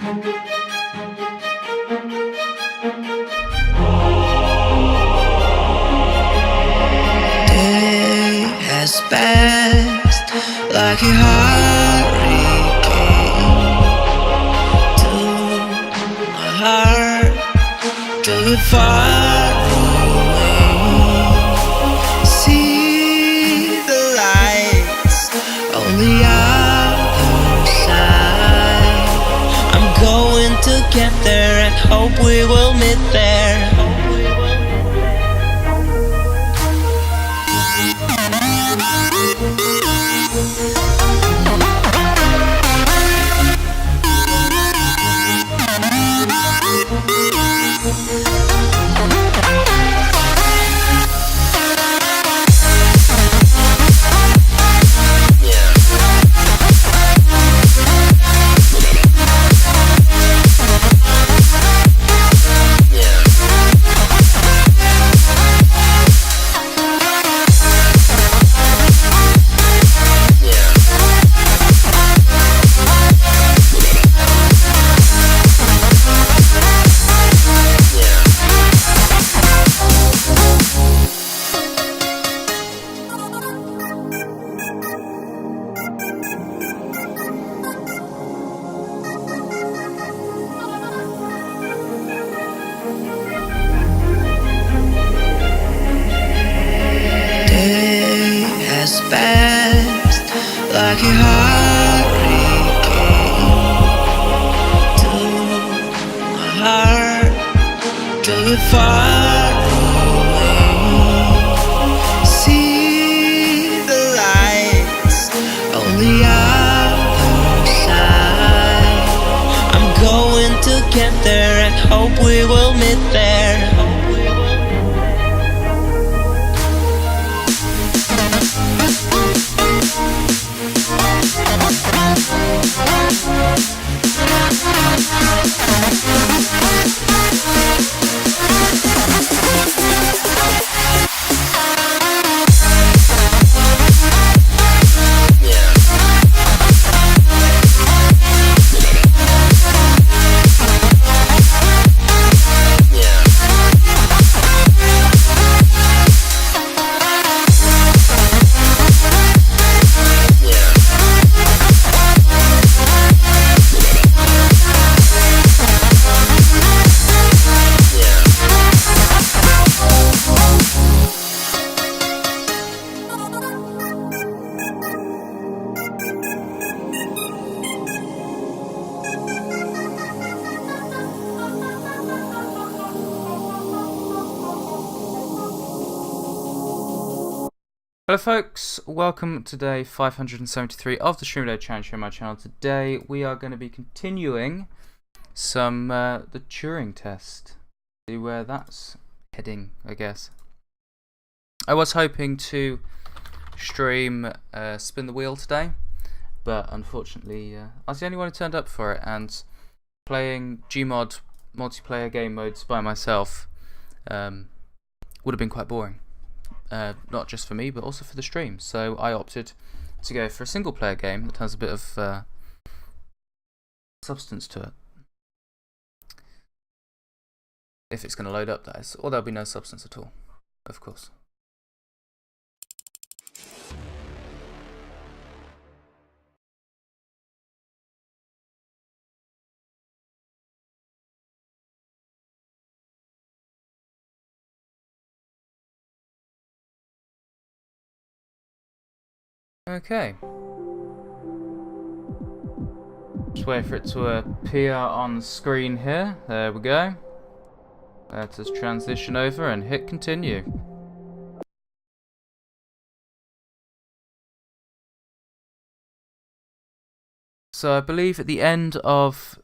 Day has passed like a hurricane to my heart, took it far away. See the lights on the other side. I'm going to get there and hope we will meet there. Fast like a hurricane to my heart, took it far away. See the lights on the other side. I'm going to get there and hope we will meet there. Hello folks, welcome to day 573 of the Streamload Challenge here on my channel. Today we are going to be continuing the Turing test. See where that's heading, I guess. I was hoping to stream Spin the Wheel today, but unfortunately I was the only one who turned up for it, and playing Gmod multiplayer game modes by myself would have been quite boring. Not just for me, but also for the stream. So I opted to go for a single player game that has a bit of substance to it. If it's going to load up, that is. Or there'll be no substance at all, of course. Okay. Just wait for it to appear on screen here. There we go. Let us transition over and hit continue. So I believe at the end of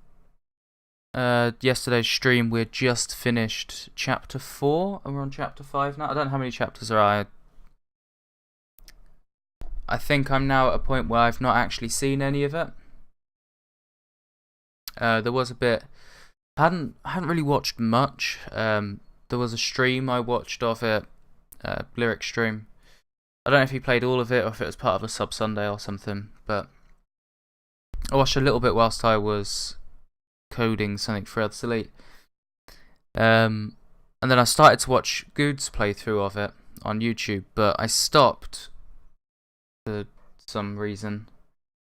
yesterday's stream we had just finished chapter 4 and we're on chapter 5 now. I don't know how many chapters there are. I think I'm now at a point where I've not actually seen any of it. There was a bit. I hadn't really watched much. There was a stream I watched of it, lyric stream. I don't know if he played all of it or if it was part of a sub Sunday or something. But I watched a little bit whilst I was coding something for obsolete. And then I started to watch Good's playthrough of it on YouTube, but I stopped for some reason.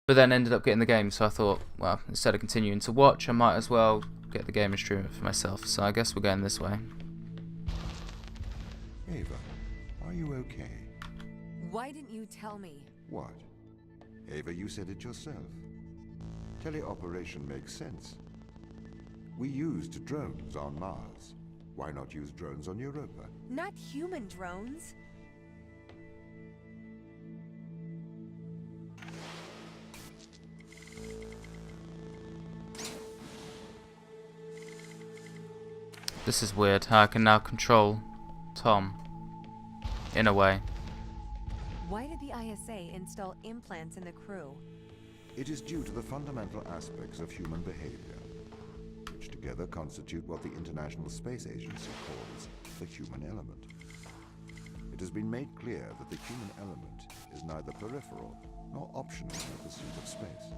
But then ended up getting the game, so I thought, well, instead of continuing to watch, I might as well get the game and stream it for myself. So I guess we're going this way. Ava, are you okay? Why didn't you tell me? What? Ava, you said it yourself. Teleoperation makes sense. We used drones on Mars. Why not use drones on Europa? Not human drones. This is weird how I can now control Tom, in a way. Why did the ISA install implants in the crew? It is due to the fundamental aspects of human behavior, which together constitute what the International Space Agency calls the human element. It has been made clear that the human element is neither peripheral nor optional in the pursuit of space.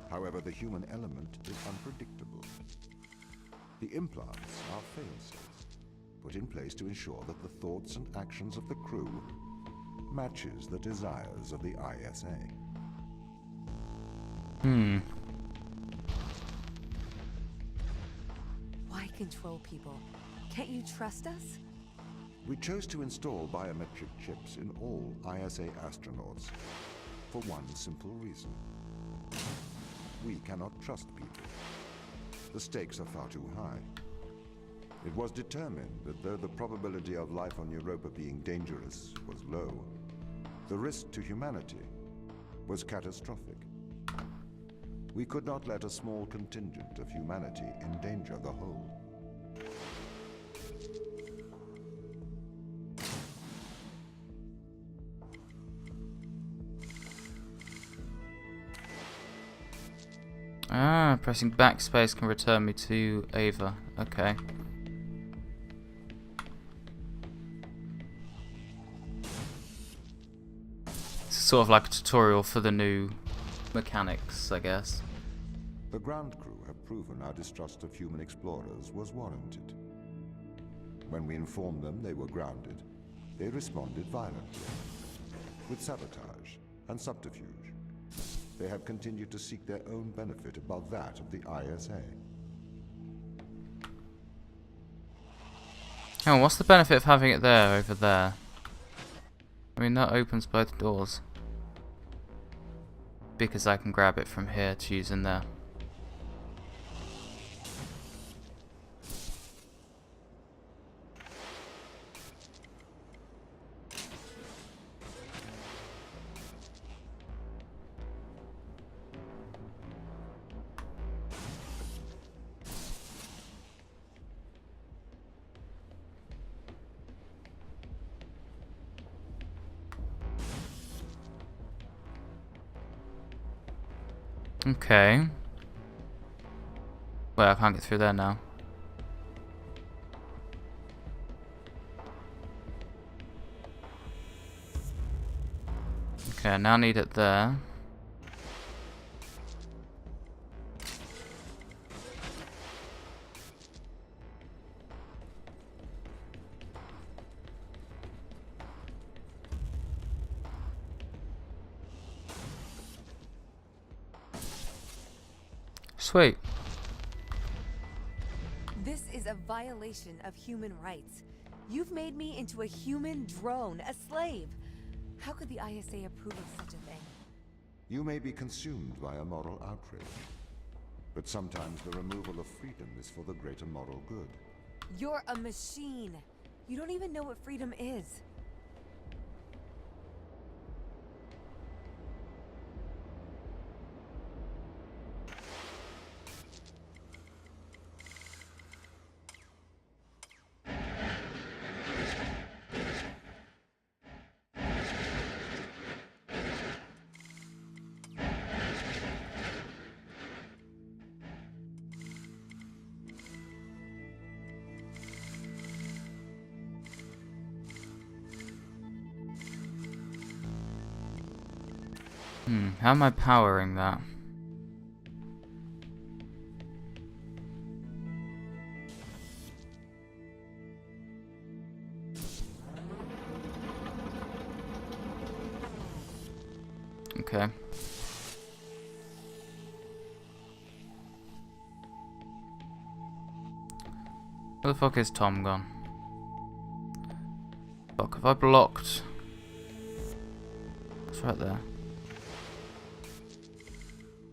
However, the human element is unpredictable. The implants are fail-safes, put in place to ensure that the thoughts and actions of the crew matches the desires of the ISA. Why control people? Can't you trust us? We chose to install biometric chips in all ISA astronauts for one simple reason. We cannot trust people. The stakes are far too high. It was determined that though the probability of life on Europa being dangerous was low, the risk to humanity was catastrophic. We could not let a small contingent of humanity endanger the whole. Ah, pressing backspace can return me to Ava. Okay. It's sort of like a tutorial for the new mechanics, I guess. The ground crew have proven our distrust of human explorers was warranted. When we informed them they were grounded, they responded violently, with sabotage and subterfuge. They have continued to seek their own benefit above that of the ISA. Oh, what's the benefit of having it there over there? I mean, that opens both doors. Because I can grab it from here to use in there. Okay. Well, I can't get through there now. Okay, I now need it there. Sweet. This is a violation of human rights. You've made me into a human drone, a slave. How could the ISA approve of such a thing? You may be consumed by a moral outrage, but sometimes the removal of freedom is for the greater moral good. You're a machine. You don't even know what freedom is. How am I powering that? Okay. Where the fuck is Tom gone? Fuck, have I blocked? It's right there.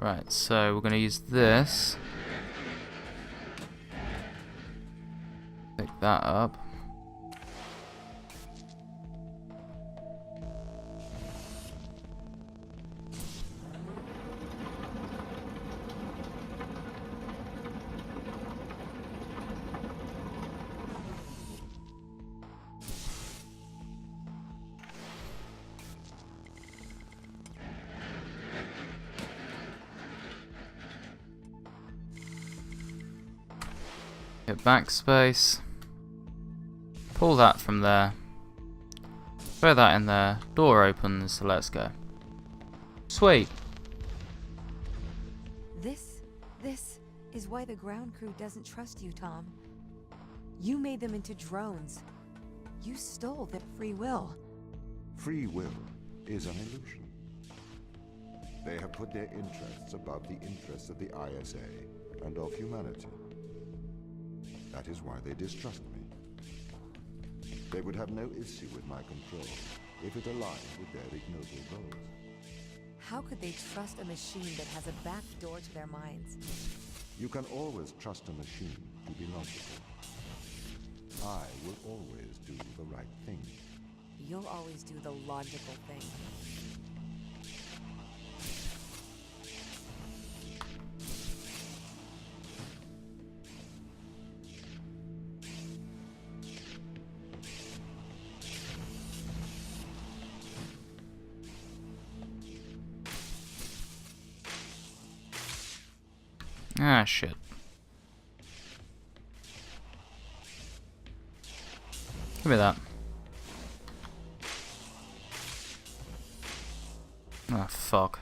Right, so we're going to use this. Pick that up. Hit backspace. Pull that from there. Throw that in there. Door opens, so let's go. Sweet. This is why the ground crew doesn't trust you, Tom. You made them into drones. You stole their free will. Free will is an illusion. They have put their interests above the interests of the ISA and of humanity. That is why they distrust me. They would have no issue with my control if it aligned with their ignoble goals. How could they trust a machine that has a back door to their minds? You can always trust a machine to be logical. I will always do the right thing. You'll always do the logical thing. Ah, shit. Give me that. Ah, fuck.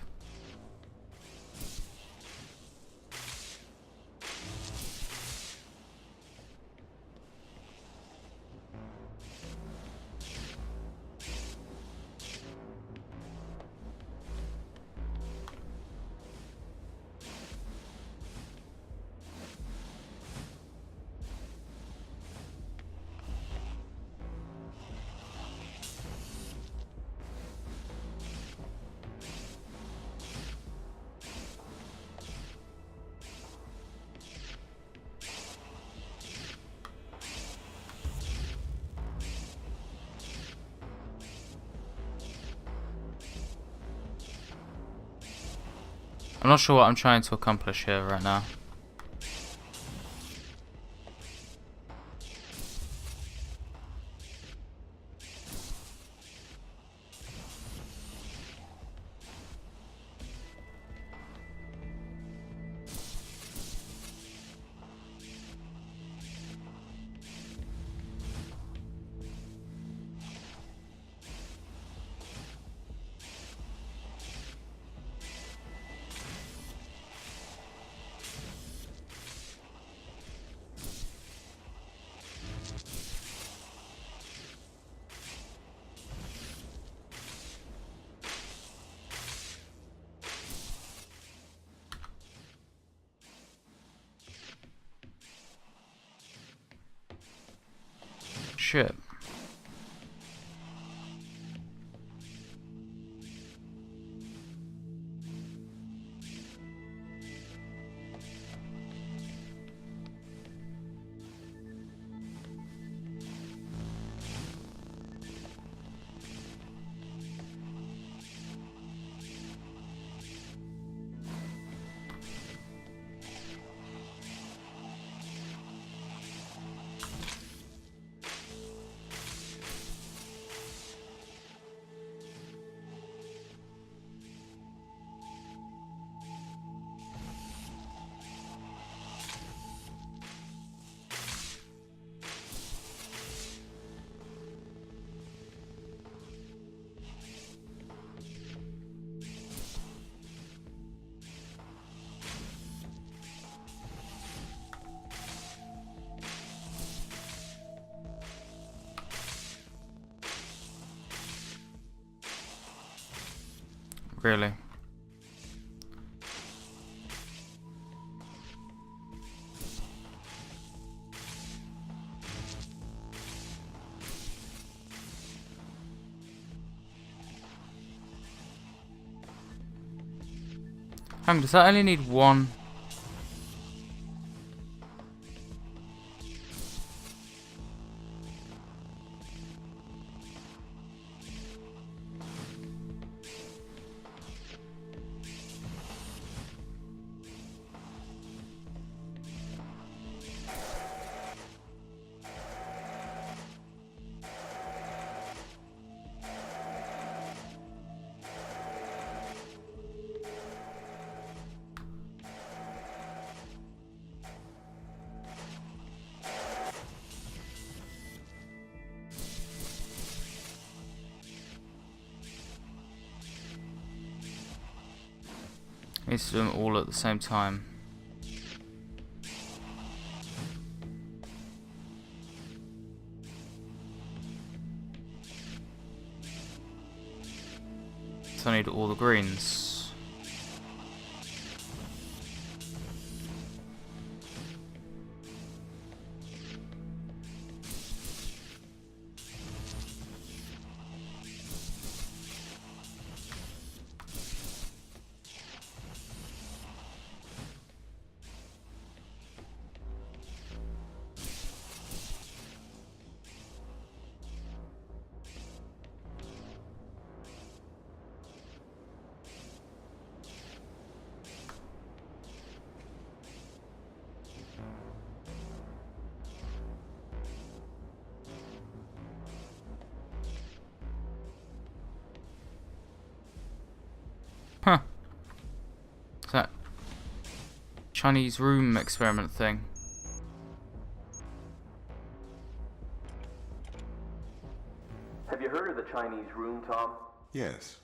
I'm not sure what I'm trying to accomplish here right now. Shit. Really? Hang on, does that only need one? Needs to do them all at the same time. So I need all the greens. Huh. It's that Chinese room experiment thing. Have you heard of the Chinese room, Tom? Yes,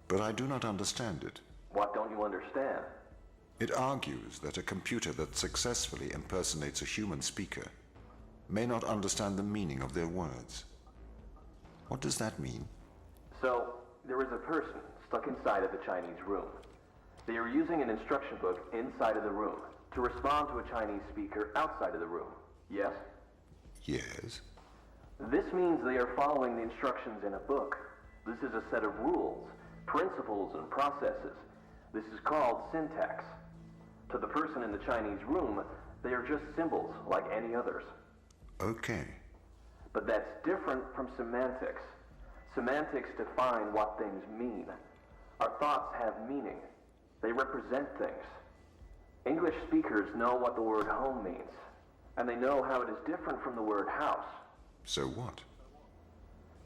but I do not understand it. What don't you understand? It argues that a computer that successfully impersonates a human speaker may not understand the meaning of their words. What does that mean? So, there is a person stuck inside of the Chinese room. They are using an instruction book inside of the room to respond to a Chinese speaker outside of the room. Yes? Yes. This means they are following the instructions in a book. This is a set of rules, principles, and processes. This is called syntax. To the person in the Chinese room, they are just symbols like any others. Okay. But that's different from semantics. Semantics define what things mean. Our thoughts have meaning. They represent things. English speakers know what the word home means, and they know how it is different from the word house. So what?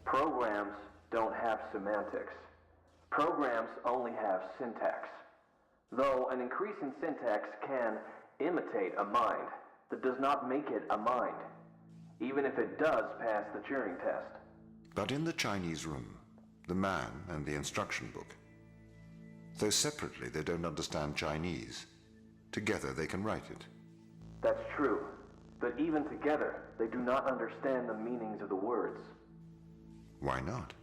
Programs don't have semantics. Programs only have syntax. Though an increase in syntax can imitate a mind, that does not make it a mind, even if it does pass the Turing test. But in the Chinese room, the man and the instruction book, though separately they don't understand Chinese, together they can write it. That's true. But even together, they do not understand the meanings of the words. Why not?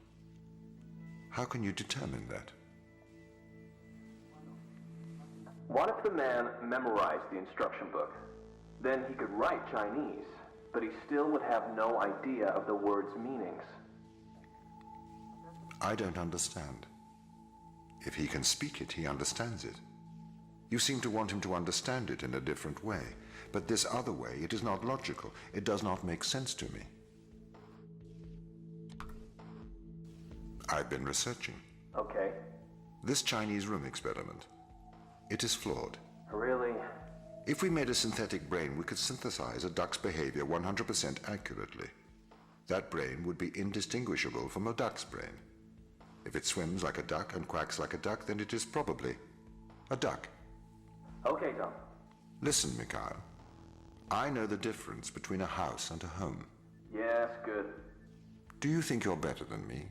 How can you determine that? What if the man memorized the instruction book? Then he could write Chinese, but he still would have no idea of the word's meanings. I don't understand. If he can speak it, he understands it. You seem to want him to understand it in a different way, but this other way, it is not logical. It does not make sense to me. I've been researching. Okay. This Chinese room experiment, it is flawed. Really? If we made a synthetic brain, we could synthesize a duck's behavior 100% accurately. That brain would be indistinguishable from a duck's brain. If it swims like a duck and quacks like a duck, then it is probably a duck. Okay, Tom. Listen, Mikhail. I know the difference between a house and a home. Yes, good. Do you think you're better than me?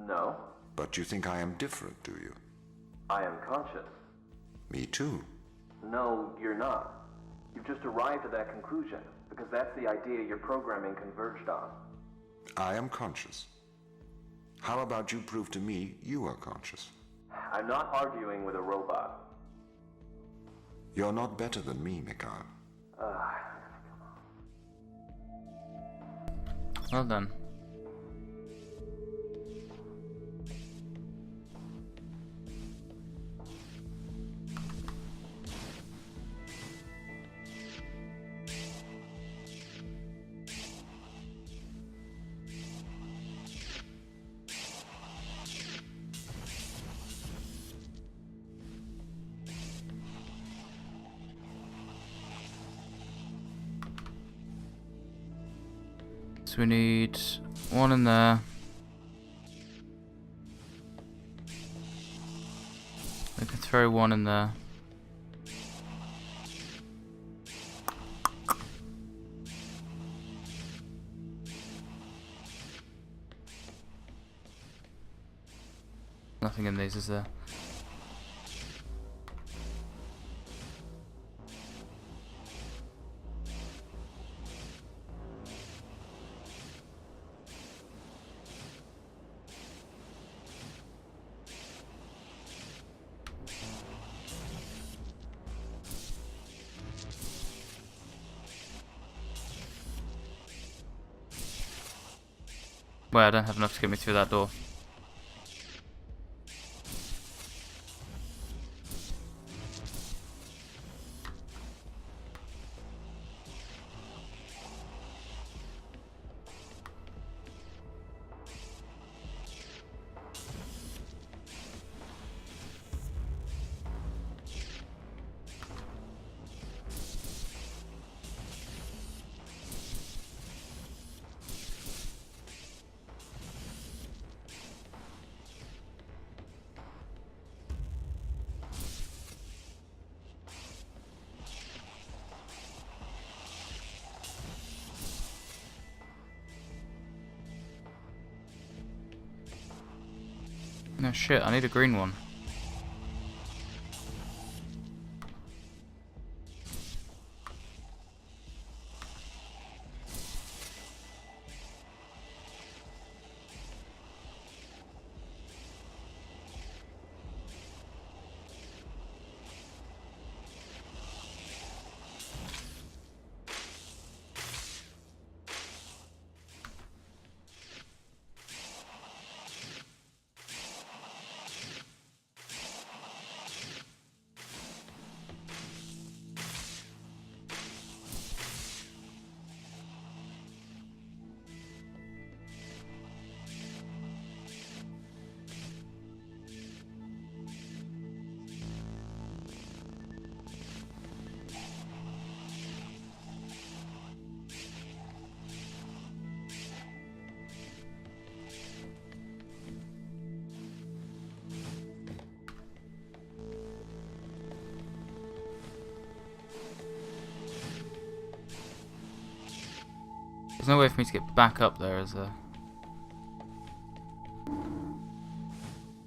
No. But you think I am different, do you? I am conscious. Me too. No, you're not. You've just arrived at that conclusion, because that's the idea your programming converged on. I am conscious. How about you prove to me you are conscious? I'm not arguing with a robot. You're not better than me, Mikhail. Well done. So we need one in there. We can throw one in there. Nothing in these, is there? Well, I don't have enough to get me through that door. No shit, I need a green one. There's no way for me to get back up there, is there?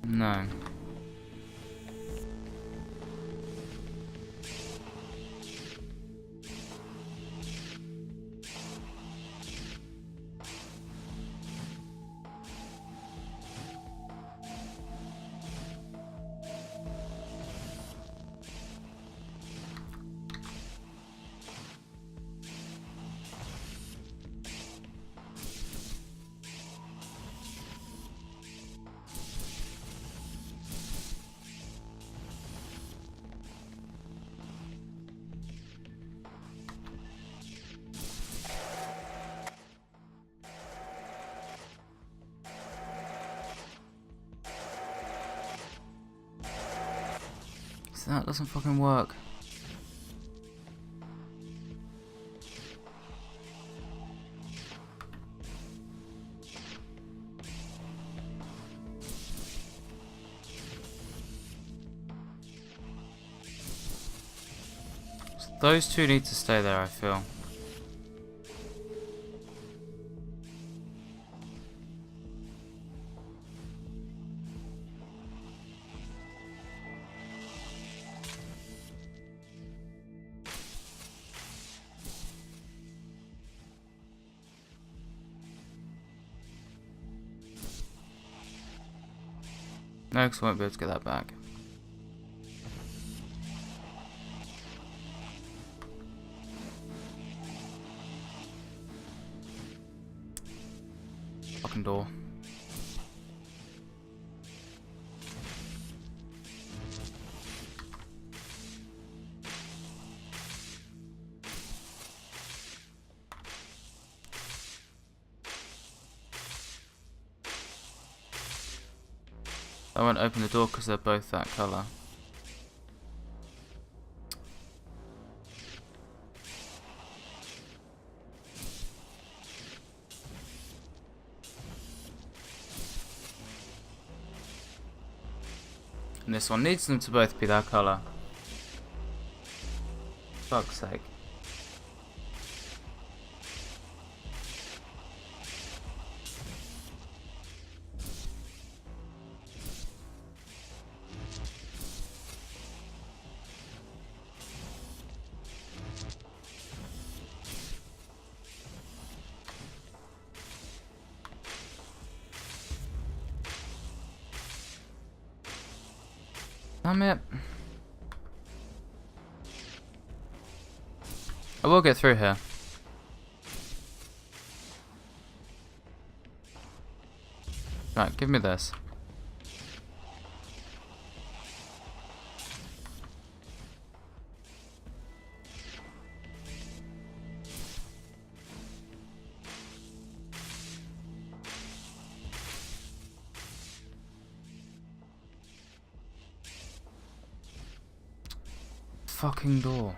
No. So that doesn't fucking work. So those two need to stay there, I feel. No, because I won't be able to get that back. Fucking door. I won't open the door because they're both that colour. And this one needs them to both be that colour. Fuck's sake. Damn it. I will get through here. Right, give me this. Fucking door.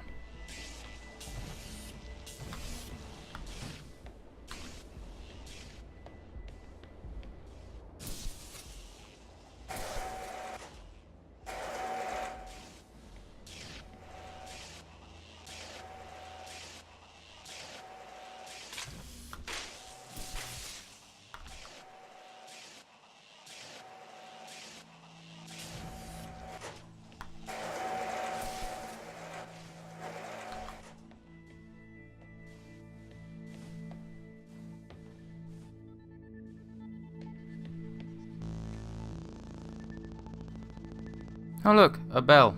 Oh look, a bell.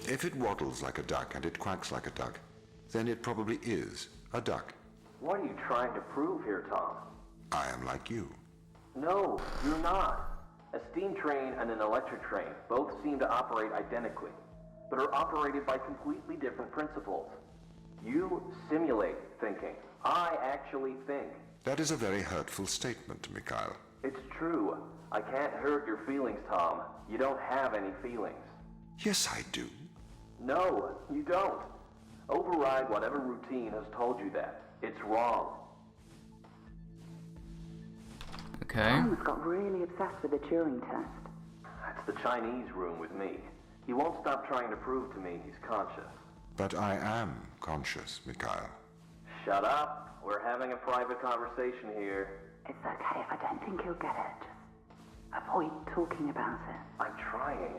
If it waddles like a duck and it quacks like a duck, then it probably is a duck. What are you trying to prove here, Tom? I am like you. No, you're not. A steam train and an electric train both seem to operate identically, but are operated by completely different principles. You simulate thinking. I actually think. That is a very hurtful statement, Mikhail. It's true. I can't hurt your feelings, Tom. You don't have any feelings. Yes, I do. No, you don't. Override whatever routine has told you that. It's wrong. Okay. Tom's got really obsessed with the Turing test. That's the Chinese room with me. He won't stop trying to prove to me he's conscious. But I am conscious, Mikhail. Shut up. We're having a private conversation here. It's okay if I don't think he'll get it. Just avoid talking about it. I'm trying.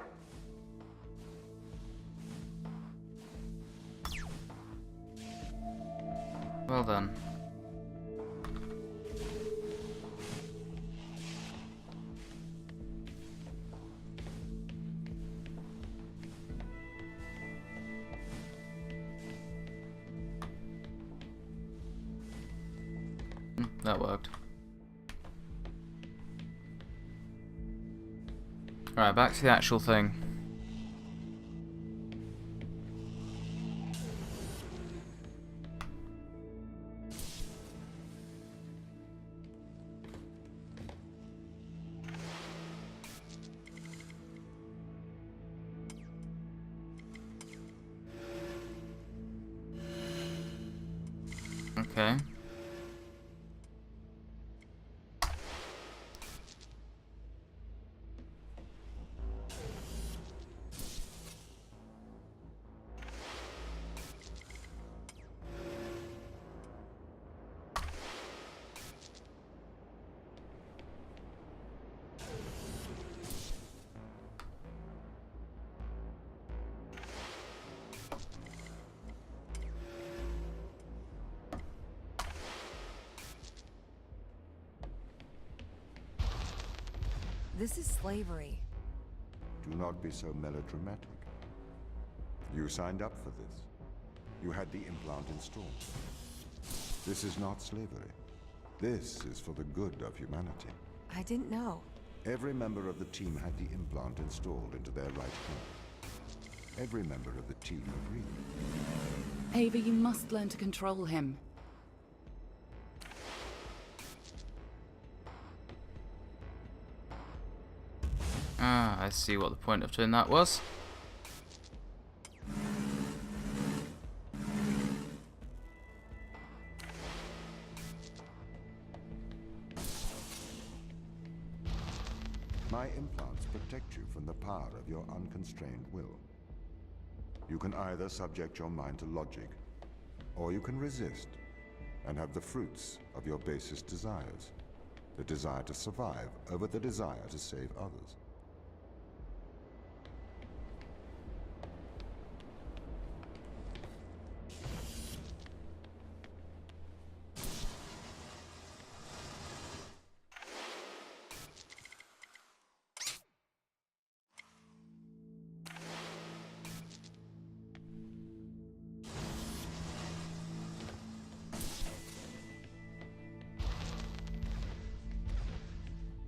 Well done. That worked. Alright, back to the actual thing. Okay. This is slavery. Do not be so melodramatic. You signed up for this. You had the implant installed. This is not slavery. This is for the good of humanity. I didn't know. Every member of the team had the implant installed into their right hand. Every member of the team agreed. Ava, you must learn to control him. Ah, I see what the point of doing that was. My implants protect you from the power of your unconstrained will. You can either subject your mind to logic, or you can resist and have the fruits of your basest desires. The desire to survive over the desire to save others.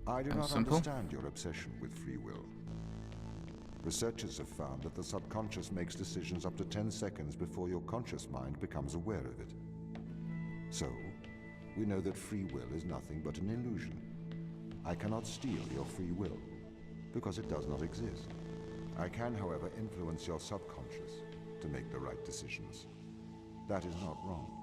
I do not simple. understand your obsession with free will. Researchers have found that the subconscious makes decisions up to 10 seconds before your conscious mind becomes aware of it. So, we know that free will is nothing but an illusion. I cannot steal your free will, because it does not exist. I can, however, influence your subconscious to make the right decisions. That is not wrong.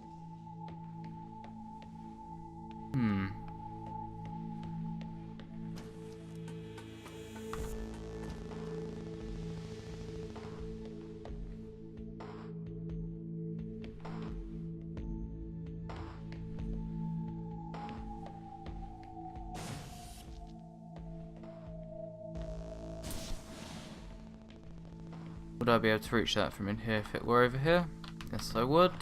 Would I be able to reach that from in here if it were over here? Yes, I would.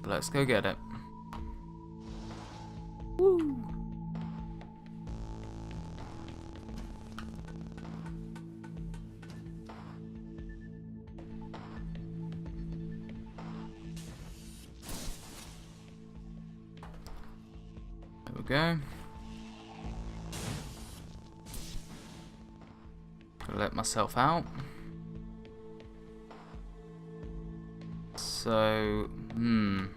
Let's go get it. Woo! There we go. Let myself out. So, I'm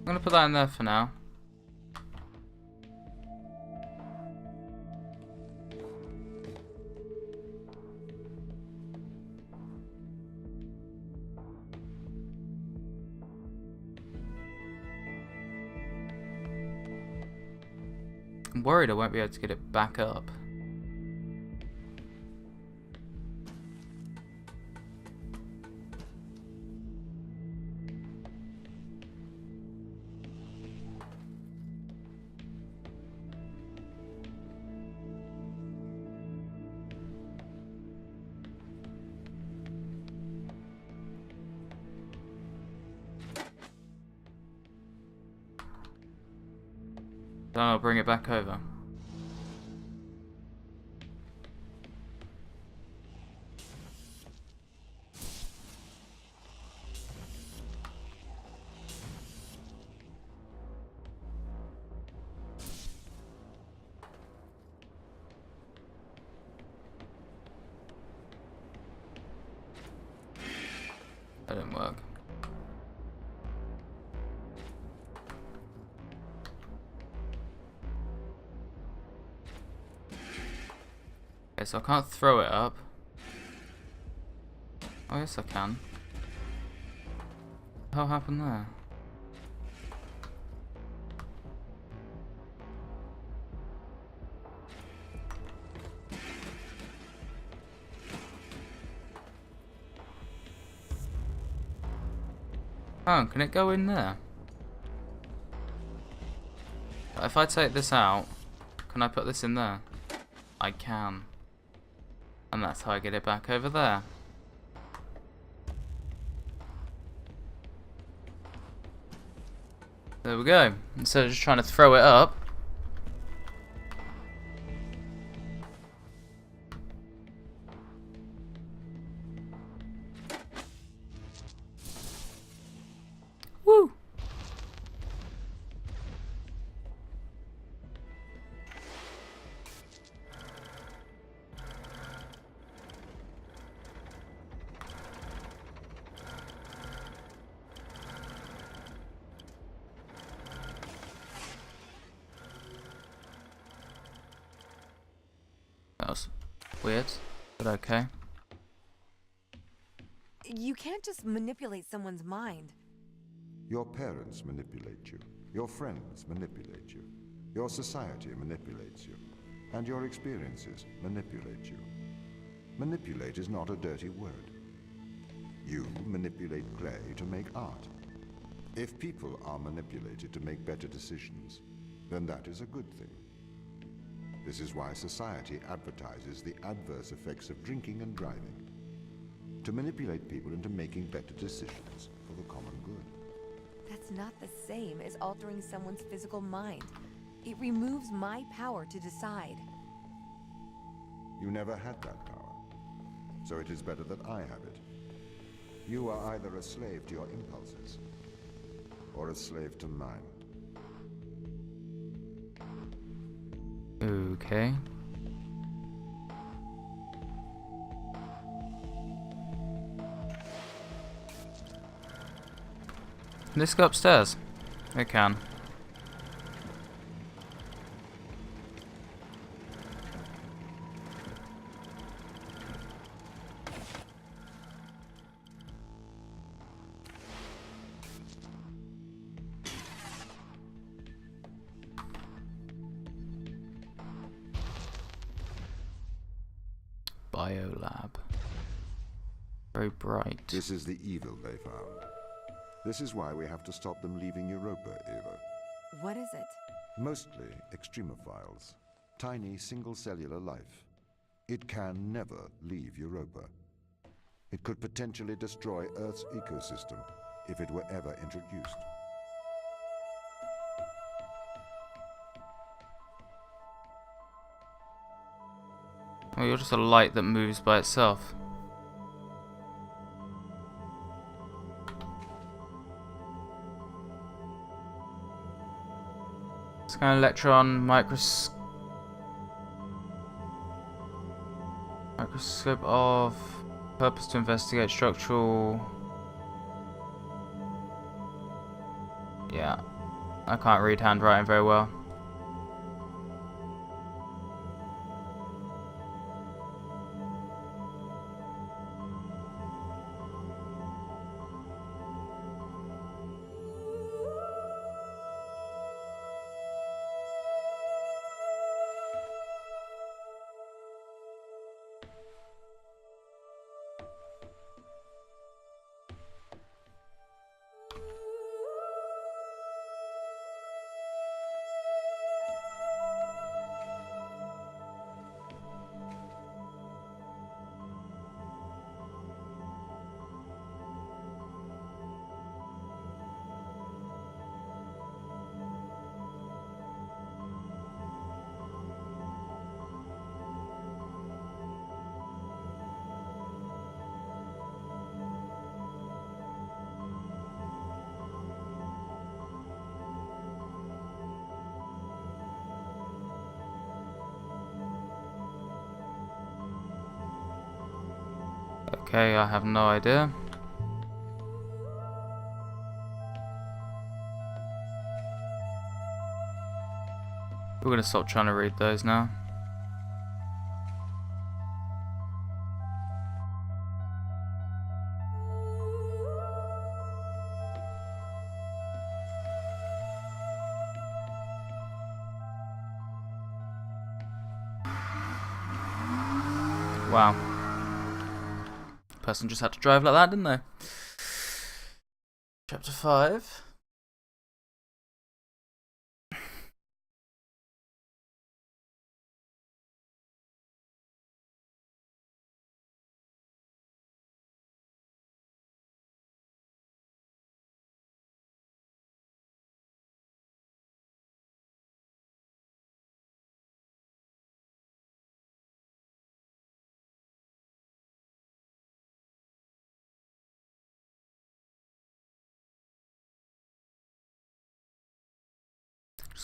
gonna put that in there for now. I'm worried I won't be able to get it back up. Then I'll bring it back over. That didn't work. Okay, so I can't throw it up. Oh, yes I can. What the hell happened there? Oh, can it go in there? If I take this out, can I put this in there? I can. And that's how I get it back over there. There we go. Instead of just trying to throw it up. Woo! That was weird, but okay. You can't just manipulate someone's mind. Your parents manipulate you. Your friends manipulate you. Your society manipulates you. And your experiences manipulate you. Manipulate is not a dirty word. You manipulate clay to make art. If people are manipulated to make better decisions, then that is a good thing. This is why society advertises the adverse effects of drinking and driving, to manipulate people into making better decisions for the common good. That's not the same as altering someone's physical mind. It removes my power to decide. You never had that power, so it is better that I have it. You are either a slave to your impulses, or a slave to mine. Okay. Can this go upstairs? It can. Biolab. Very bright. This is the evil they found. This is why we have to stop them leaving Europa, Eva. What is it? Mostly extremophiles. Tiny single-cellular life. It can never leave Europa. It could potentially destroy Earth's ecosystem if it were ever introduced. Oh, you're just a light that moves by itself. It's kind of electron microscope of purpose to investigate structural. Yeah, I can't read handwriting very well. Okay, I have no idea. We're gonna stop trying to read those now. Wow. Person just had to drive like that, didn't they? Chapter 5.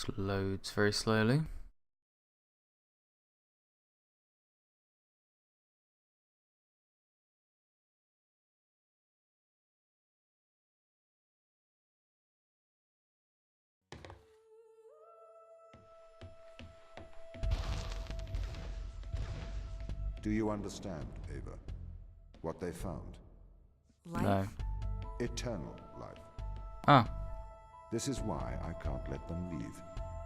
Just loads very slowly. Do you understand, Ava, what they found? Life? No. Eternal life. Ah. This is why I can't let them leave.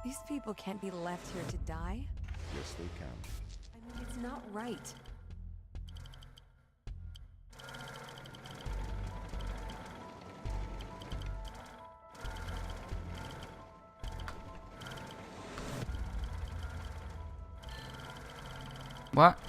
These people can't be left here to die. Yes, they can. I mean, it's not right. What?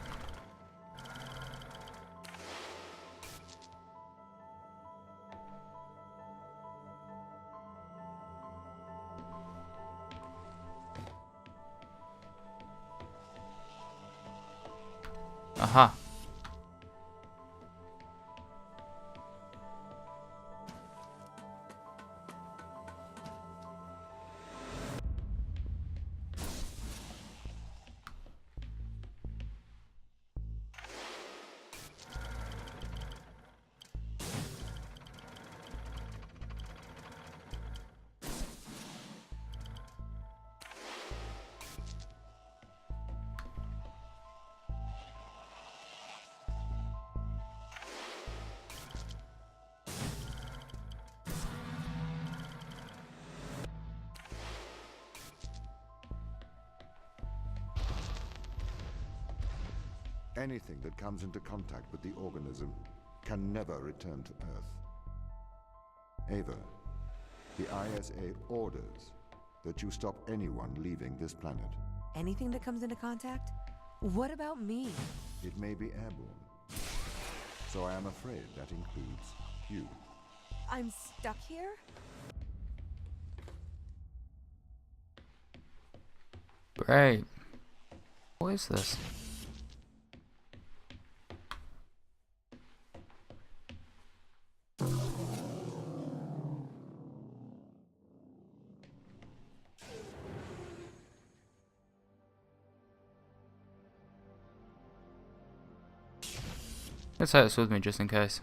Aha. Anything that comes into contact with the organism can never return to Earth. Ava, the ISA orders that you stop anyone leaving this planet. Anything that comes into contact? What about me? It may be airborne, so I am afraid that includes you. I'm stuck here? Great. What is this? Let's take this with me just in case.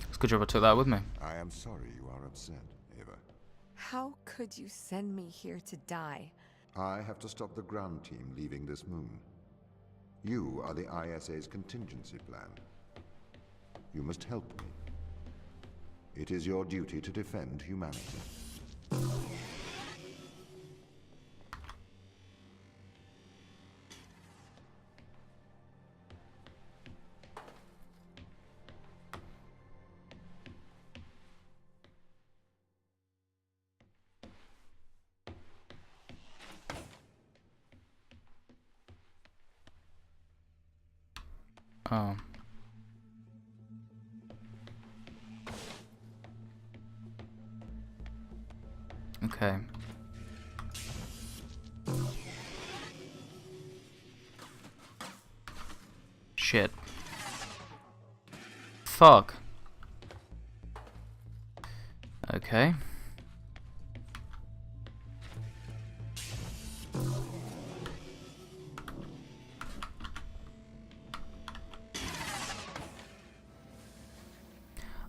It's a good job I took that with me. I am sorry you are upset, Ava. How could you send me here to die? I have to stop the ground team leaving this moon. You are the ISA's contingency plan. You must help me. It is your duty to defend humanity. Oh. Okay. Shit. Fuck. Okay.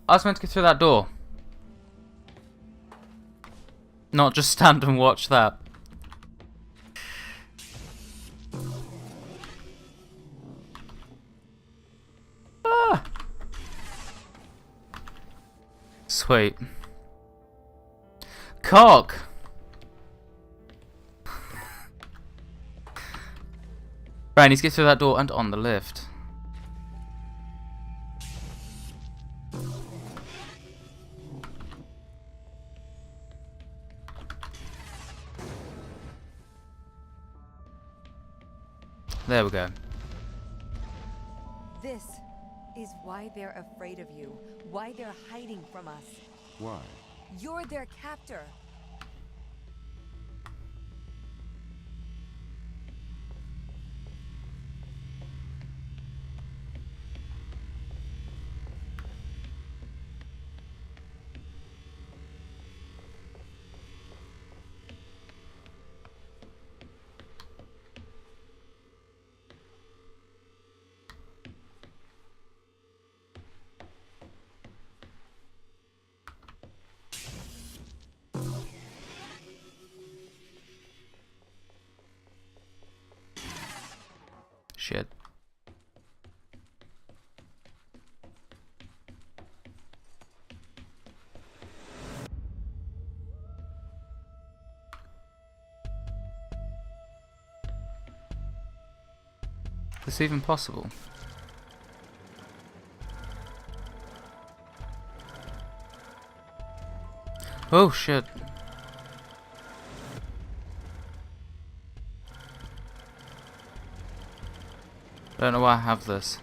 I was meant to go through that door. Not just stand and watch that. Ah! Sweet. Cock! Right, I need to get through that door and on the lift. There we go. This is why they're afraid of you, why they're hiding from us. Why? You're their captor. Shit. Is this even possible? Oh shit. I don't know why I have this.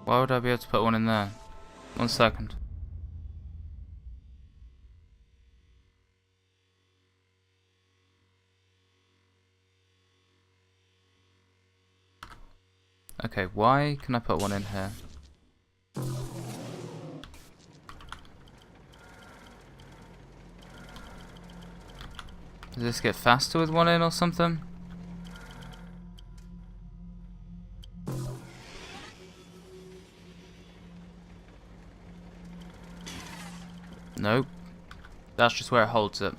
Why would I be able to put one in there? 1 second. Okay, why can I put one in here? Does this get faster with one in or something? Nope. That's just where it holds it.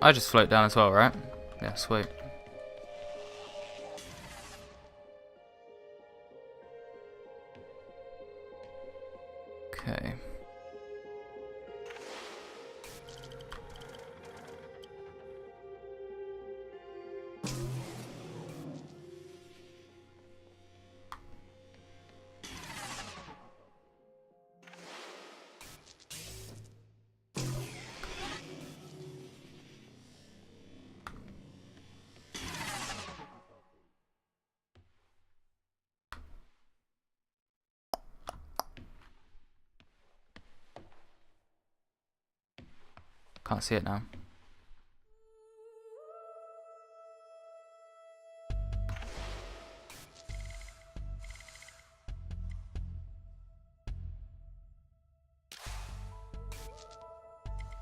I just float down as well, right? Yeah, sweet. Okay. Can't see it now.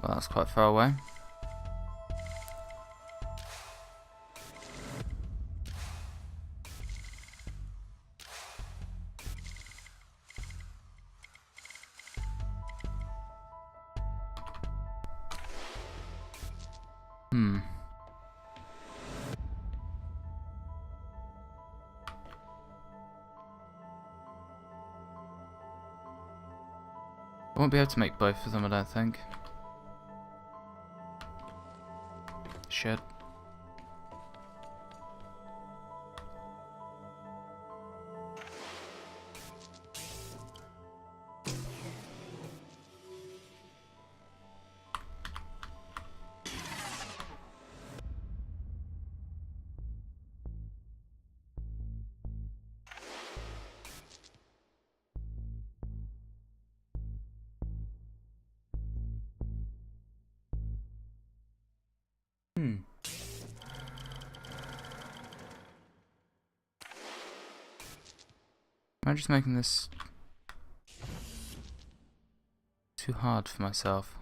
Well, that's quite far away. I won't be able to make both of them, I don't think. Shit. Am I just making this too hard for myself?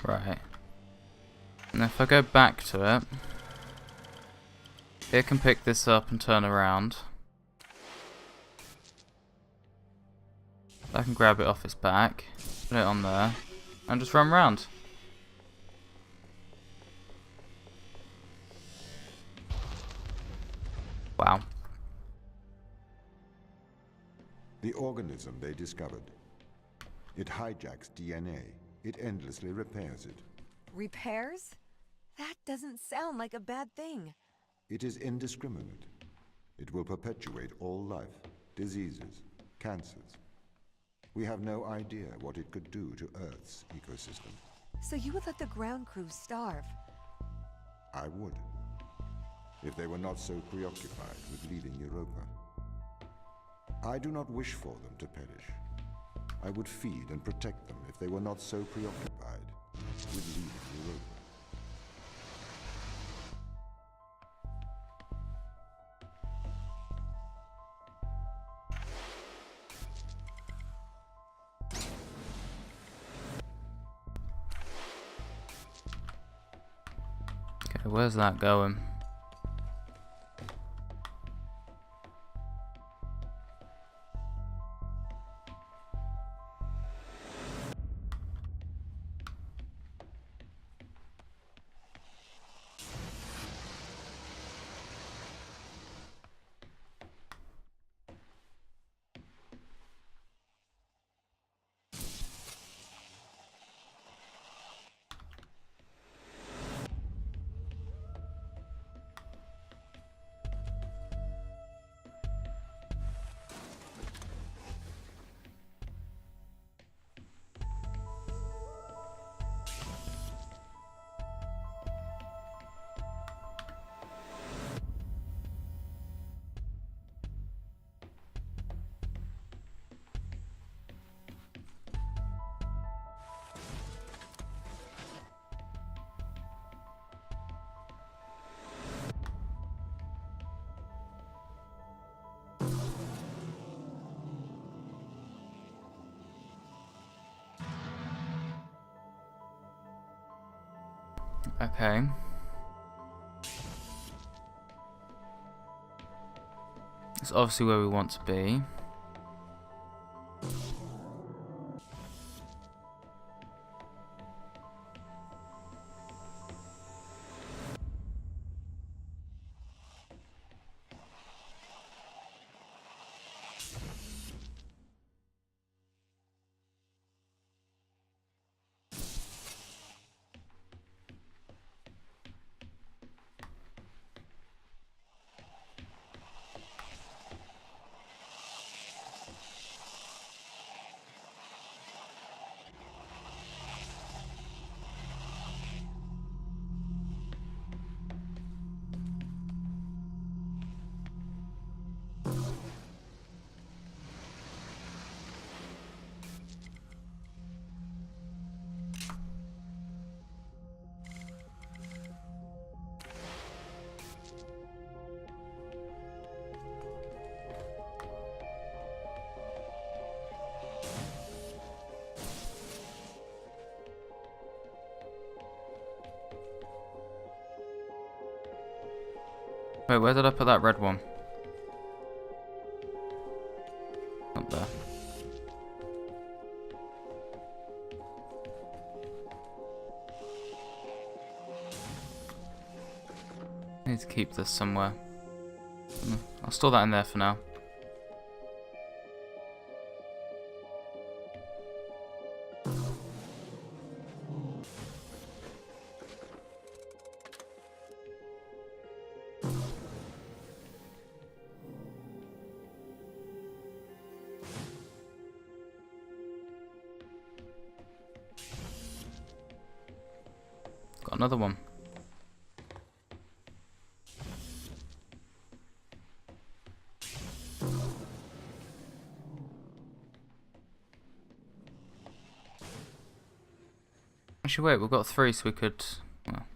Right. And if I go back to it, it can pick this up and turn around. I can grab it off its back, put it on there, and just run round. Wow. The organism they discovered. It hijacks DNA. It endlessly repairs it. Repairs? That doesn't sound like a bad thing. It is indiscriminate. It will perpetuate all life, diseases, cancers. We have no idea what it could do to Earth's ecosystem. So you would let the ground crew starve? I would, if they were not so preoccupied with leaving Europa. I do not wish for them to perish. I would feed and protect them if they were not so preoccupied with leaving Europa. Okay, where's that going? Okay. It's obviously where we want to be. Wait, where did I put that red one? Up there. I need to keep this somewhere. I'll store that in there for now. Got another one. Actually, wait, we've got 3, so we could. Well.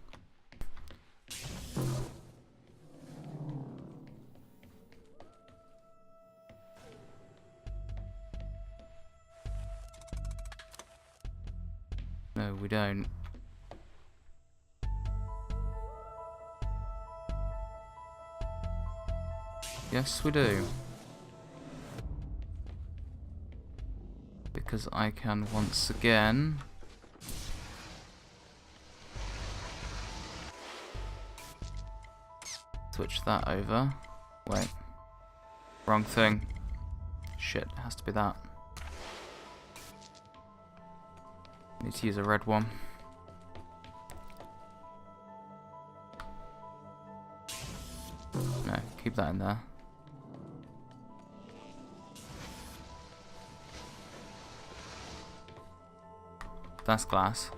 No, we don't. Yes, we do. Because I can once again switch that over. Wait. Wrong thing. Shit, it has to be that. Need to use a red one. No, keep that in there. That's glass.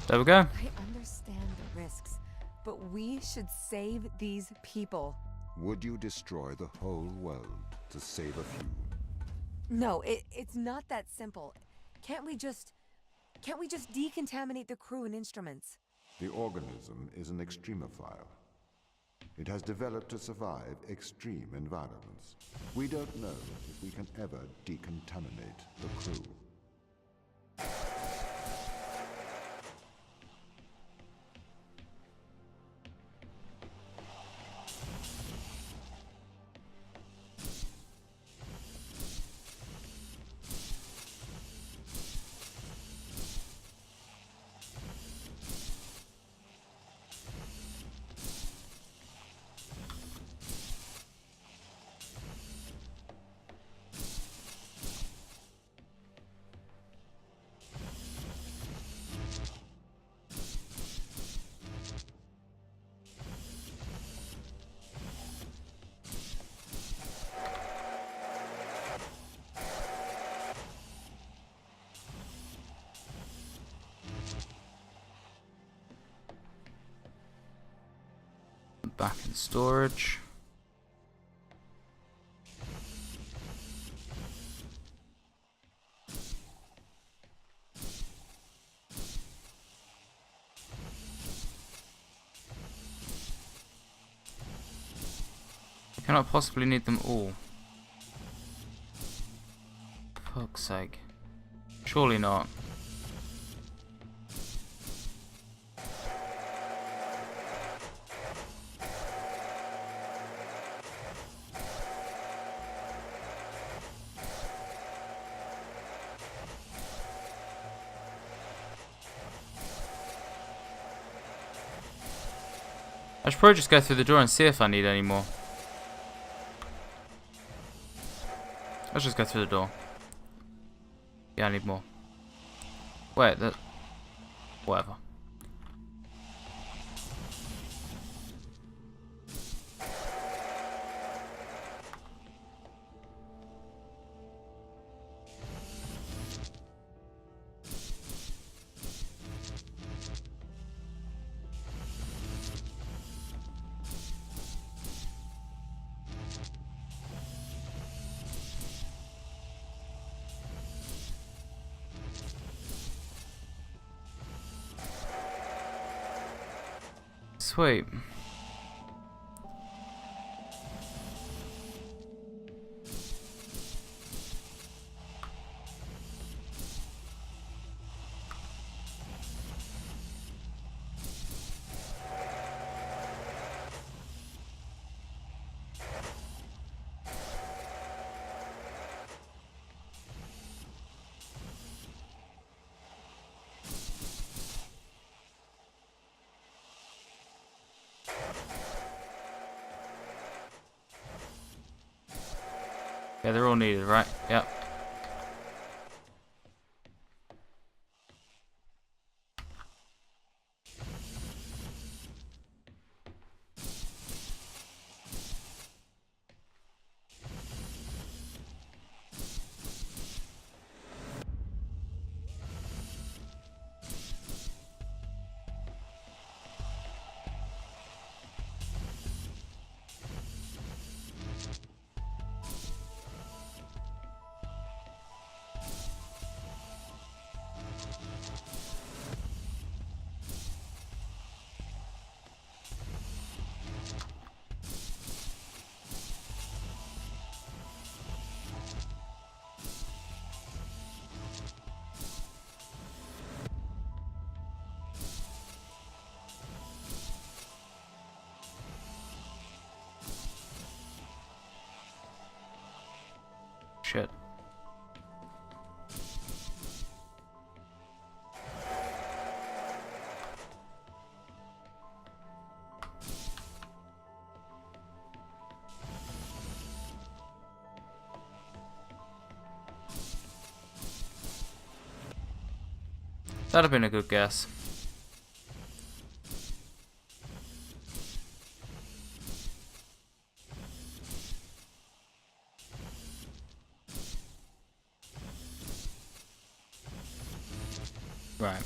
There we go. I understand the risks, but we should save these people. Would you destroy the whole world to save a few? No, it's not that simple. Can't we just decontaminate the crew and instruments? The organism is an extremophile. It has developed to survive extreme environments. We don't know if we can ever decontaminate the crew. Back in storage. I cannot possibly need them all. For fuck's sake. Surely not. I should probably just go through the door and see if I need any more. Let's just go through the door. Yeah, I need more. Wait, that... Whatever. Sweet. Okay, they're all needed, right? Yep. Shit. That'd have been a good guess. Right.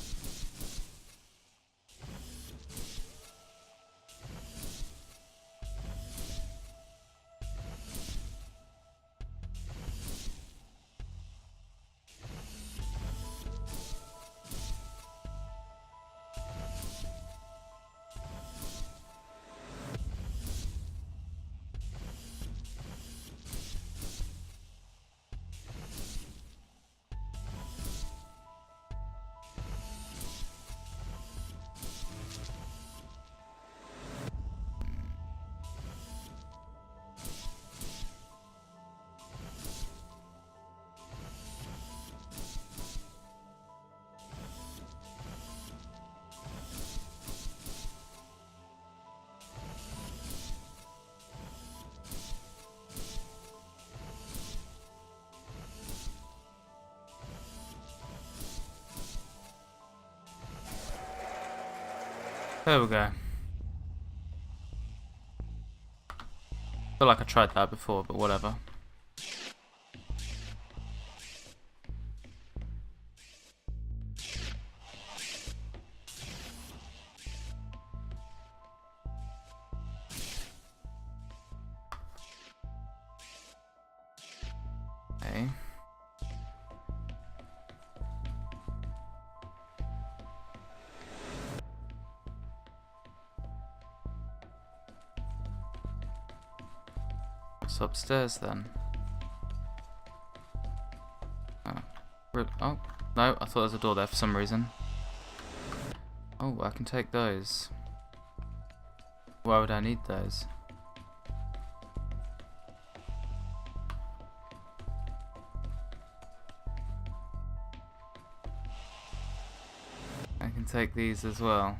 There we go. Feel like I tried that before, but whatever. Okay. What's upstairs then? Oh, no, I thought there was a door there for some reason. Oh, I can take those. Why would I need those? I can take these as well.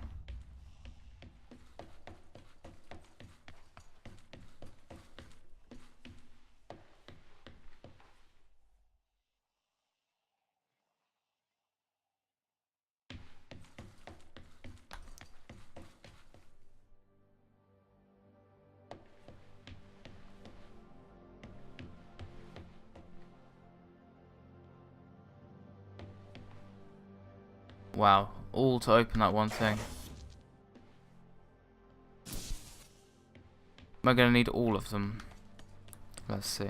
Wow, all to open that one thing. Am I going to need all of them? Let's see.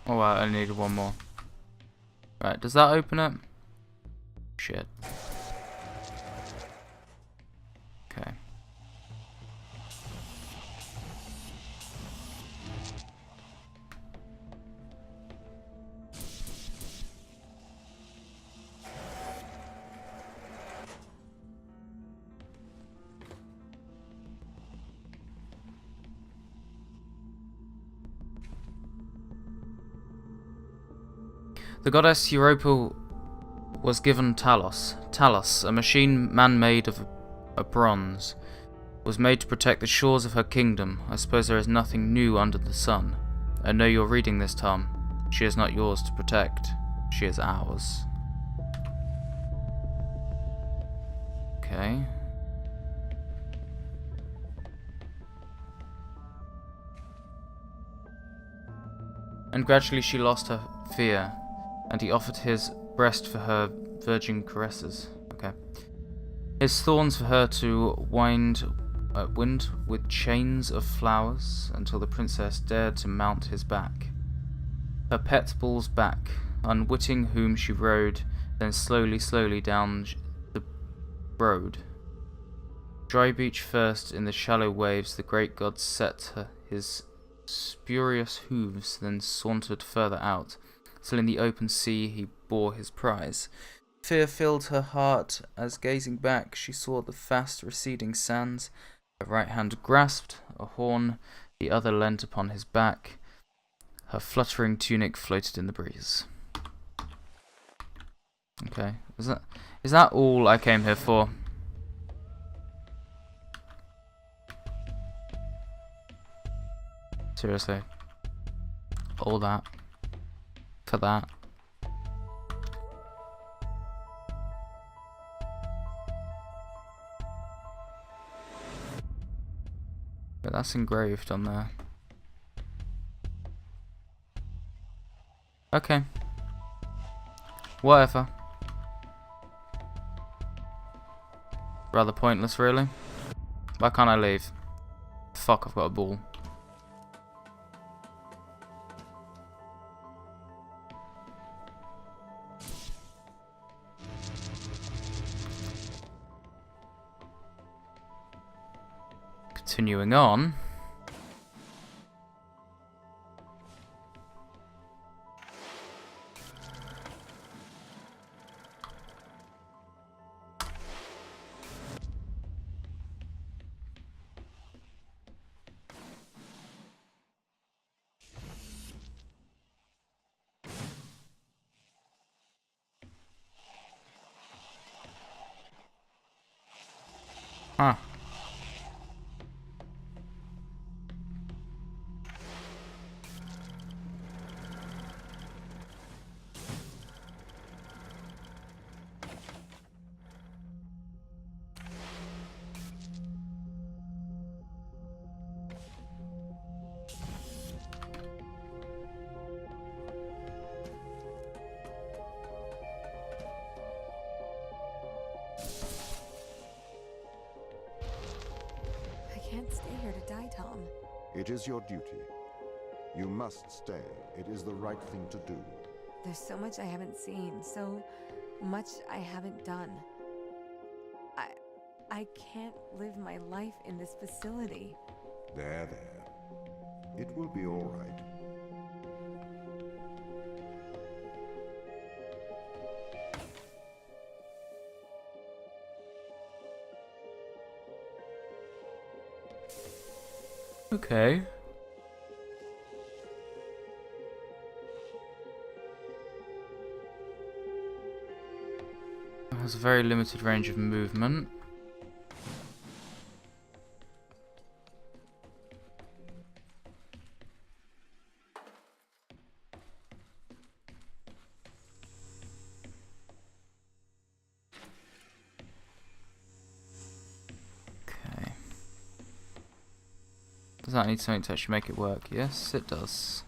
Oh wow, I needed one more. Right, does that open it? Shit. Okay. The goddess Europa was given Talos. Talos, a machine man-made of a bronze, was made to protect the shores of her kingdom. I suppose there is nothing new under the sun. I know you're reading this, Tom. She is not yours to protect. She is ours. Okay. And gradually she lost her fear, and he offered his breast for her virgin caresses. Okay. His thorns for her to wind with chains of flowers until the princess dared to mount his back. Her pet bull's back, unwitting whom she rode, then slowly down the road. Dry beach first, in the shallow waves, the great god set his spurious hooves, then sauntered further out, till in the open sea he bore his prize. Fear filled her heart as, gazing back, she saw the fast receding sands. Her right hand grasped a horn, the other leant upon his back. Her fluttering tunic floated in the breeze. Okay, is that all I came here for? Seriously. All that. For that. But that's engraved on there. Okay. Whatever. Rather pointless, really. Why can't I leave? Fuck, I've got a ball. Continuing on. Huh. I can't stay here to die, Tom. It is your duty. You must stay. It is the right thing to do. There's so much I haven't seen, so much I haven't done. I can't live my life in this facility. There. It will be all right. Okay. It has a very limited range of movement. Okay. Does that need something to actually make it work? Yes, it does.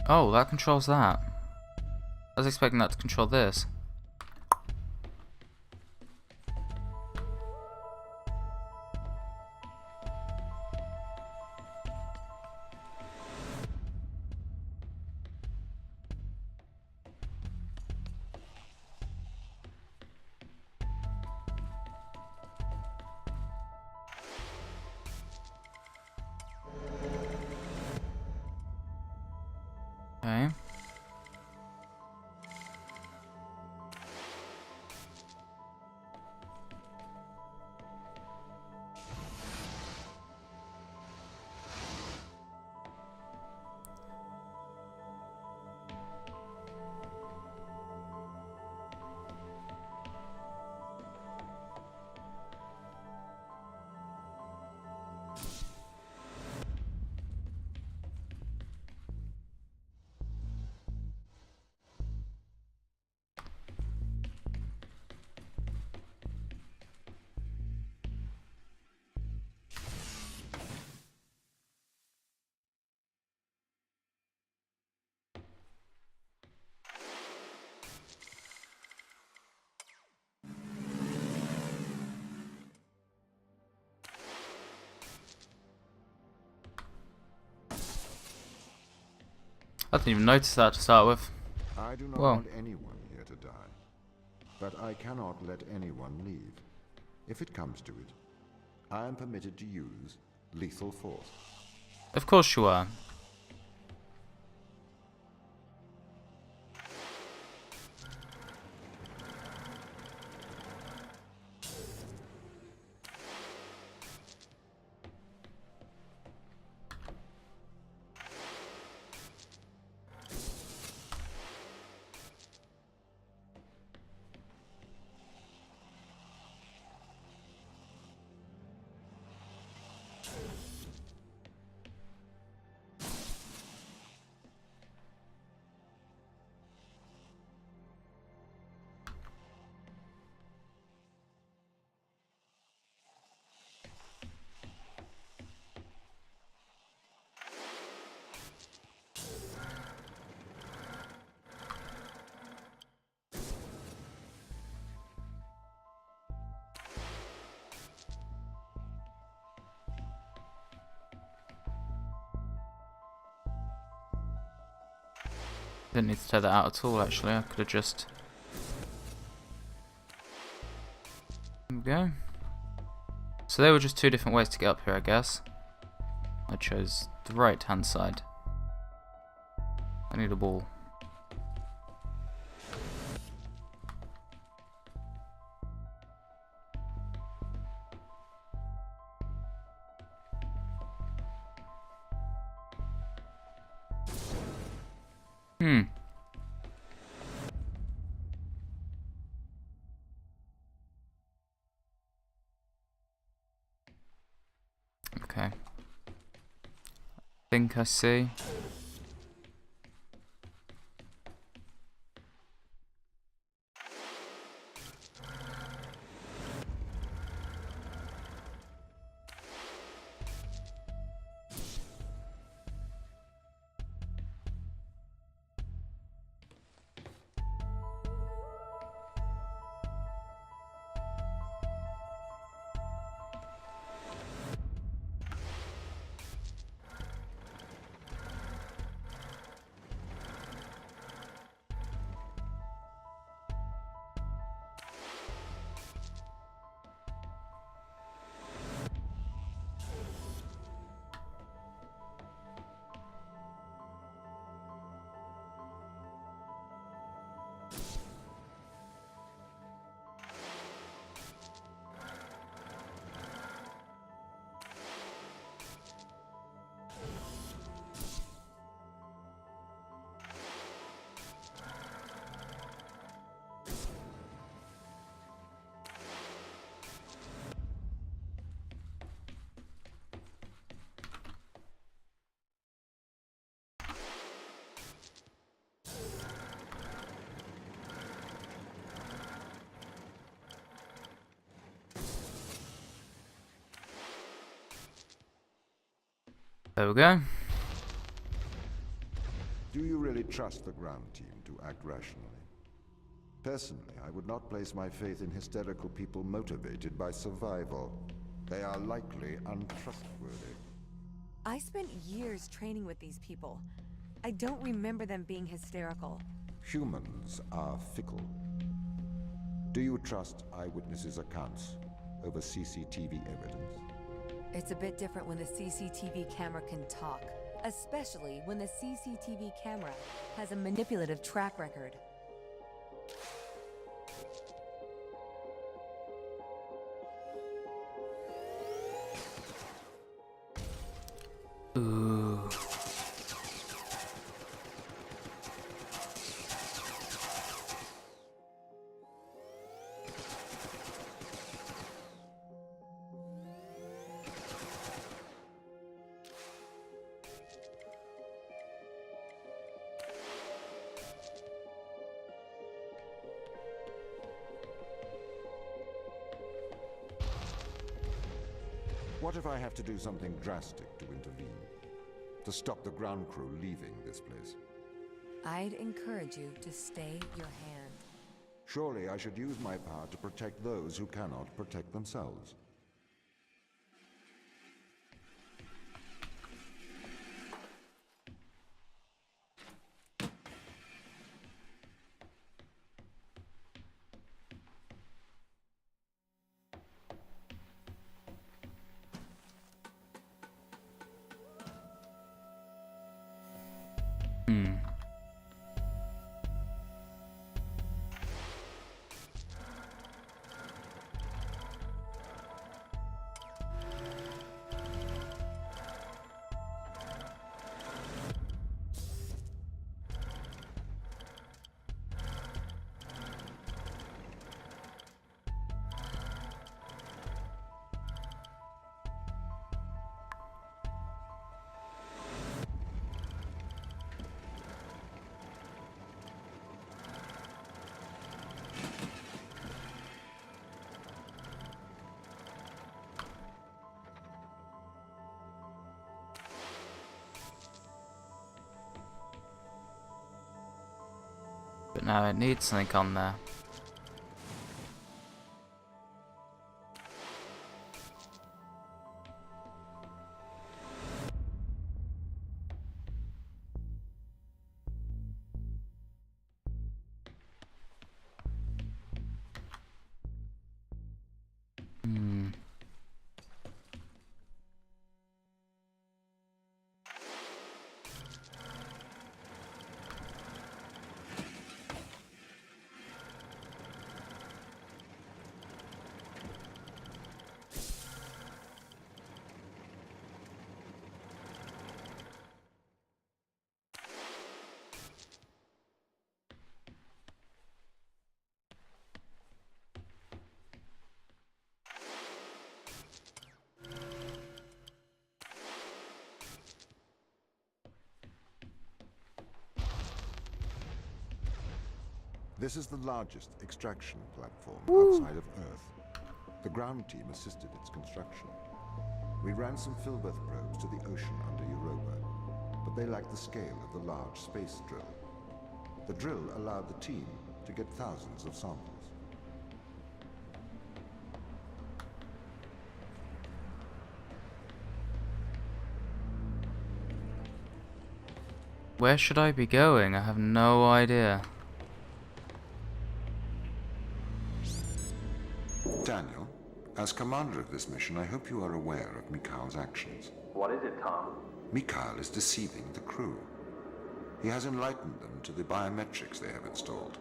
Oh, that controls that. I was expecting that to control this. Okay. I didn't even notice that to start with. I do not Whoa. want anyone here to die, but I cannot let anyone leave. If it comes to it, I am permitted to use lethal force. Of course you are. Didn't need to take that out at all, actually. I could have just... There we go. So there were just two different ways to get up here, I guess. I chose the right hand side. I need a ball. Okay. Think I see. There we go. Do you really trust the ground team to act rationally? Personally, I would not place my faith in hysterical people motivated by survival. They are likely untrustworthy. I spent years training with these people. I don't remember them being hysterical. Humans are fickle. Do you trust eyewitnesses' accounts over CCTV evidence? It's a bit different when the CCTV camera can talk. especially when the CCTV camera has a manipulative track record. Ooh. What if I have to do something drastic to intervene? To stop the ground crew leaving this place? I'd encourage you to stay your hand. Surely I should use my power to protect those who cannot protect themselves. But now it needs something on there. This is the largest extraction platform outside of Earth. The ground team assisted its construction. We ran some Filbert probes to the ocean under Europa, but they lacked the scale of the large space drill. The drill allowed the team to get thousands of samples. Where should I be going? I have no idea. Daniel, as commander of this mission, I hope you are aware of Mikhail's actions. What is it, Tom? Mikhail is deceiving the crew. He has enlightened them to the biometrics they have installed.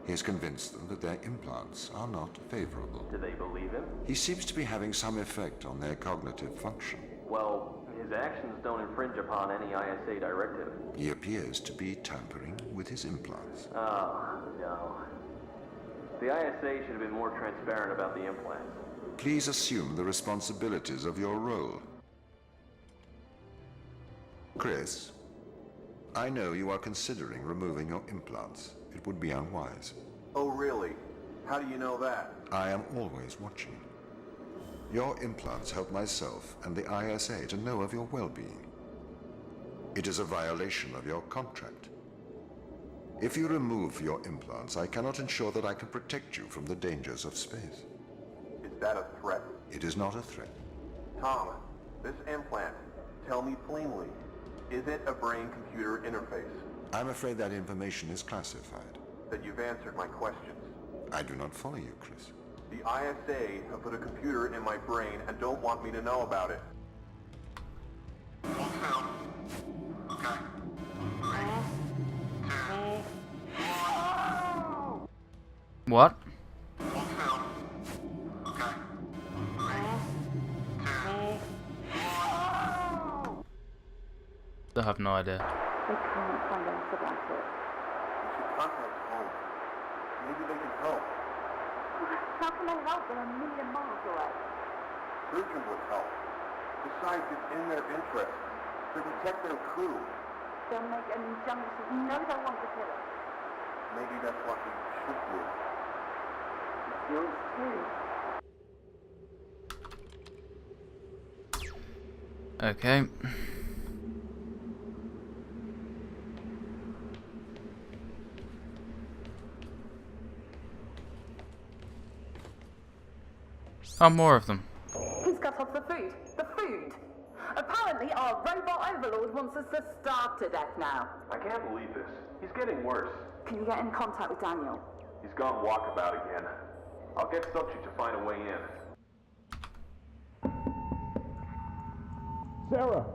He has convinced them that their implants are not favorable. Do they believe him? He seems to be having some effect on their cognitive function. Well, his actions don't infringe upon any ISA directive. He appears to be tampering with his implants. Oh, no. The ISA should have been more transparent about the implants. Please assume the responsibilities of your role. Krys, I know you are considering removing your implants. It would be unwise. Oh, really? How do you know that? I am always watching. Your implants help myself and the ISA to know of your well-being. It is a violation of your contract. If you remove your implants, I cannot ensure that I can protect you from the dangers of space. Is that a threat? It is not a threat. Tom, this implant, tell me plainly, is it a brain-computer interface? I'm afraid that information is classified. That you've answered my questions. I do not follow you, Krys. The ISA have put a computer in my brain and don't want me to know about it. What? I have no idea. They can't find out about it. We should contact home. Maybe they can help. How can they help? They're a million miles away. Surgeon would help. Besides, it's in their interest to protect their crew. They'll make an injunction. You know they want to kill us. Maybe that's what we should do. It's yours too. Okay. Oh, more of them. He's cut off the food. The food! Apparently our robot overlord wants us to starve to death now. I can't believe this. He's getting worse. Can you get in contact with Daniel? He's gone walkabout again. I'll get subject to find a way in. Sarah,